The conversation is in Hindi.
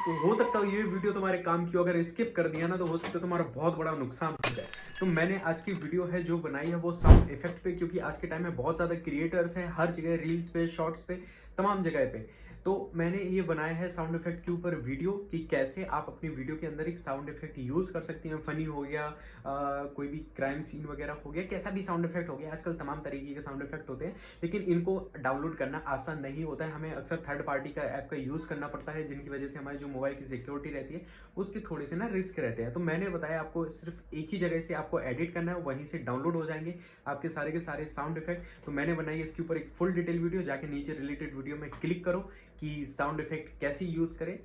तो हो सकता है ये वीडियो तुम्हारे काम की हो, अगर स्किप कर दिया ना तो हो सकता है तुम्हारा बहुत बड़ा नुकसान हो जाए। तो मैंने आज की वीडियो है जो बनाई है वो साउंड इफेक्ट पे, क्योंकि आज के टाइम में बहुत ज़्यादा क्रिएटर्स हैं हर जगह, रील्स पे, शॉर्ट्स पे, तमाम जगह पे। तो मैंने ये बनाया है साउंड इफेक्ट के ऊपर वीडियो कि कैसे आप अपनी वीडियो के अंदर एक साउंड इफेक्ट यूज़ कर सकती हैं। फनी हो गया, कोई भी क्राइम सीन वगैरह हो गया, कैसा भी साउंड इफेक्ट हो गया। आजकल तमाम तरीके के साउंड इफेक्ट होते हैं, लेकिन इनको डाउनलोड करना आसान नहीं होता है। हमें अक्सर थर्ड पार्टी का ऐप का यूज़ करना पड़ता है, जिनकी वजह से हमारी जो मोबाइल की सिक्योरिटी रहती है उसके थोड़े से ना रिस्क रहते हैं। तो मैंने बताया आपको सिर्फ एक ही जगह से आपको एडिट करना है, वहीं से डाउनलोड हो जाएंगे आपके सारे के सारे साउंड इफेक्ट। तो मैंने बनाई इसके ऊपर एक फुल डिटेल वीडियो, जाके नीचे रिलेटेड वीडियो में क्लिक करो कि साउंड इफेक्ट कैसे यूज़ करें।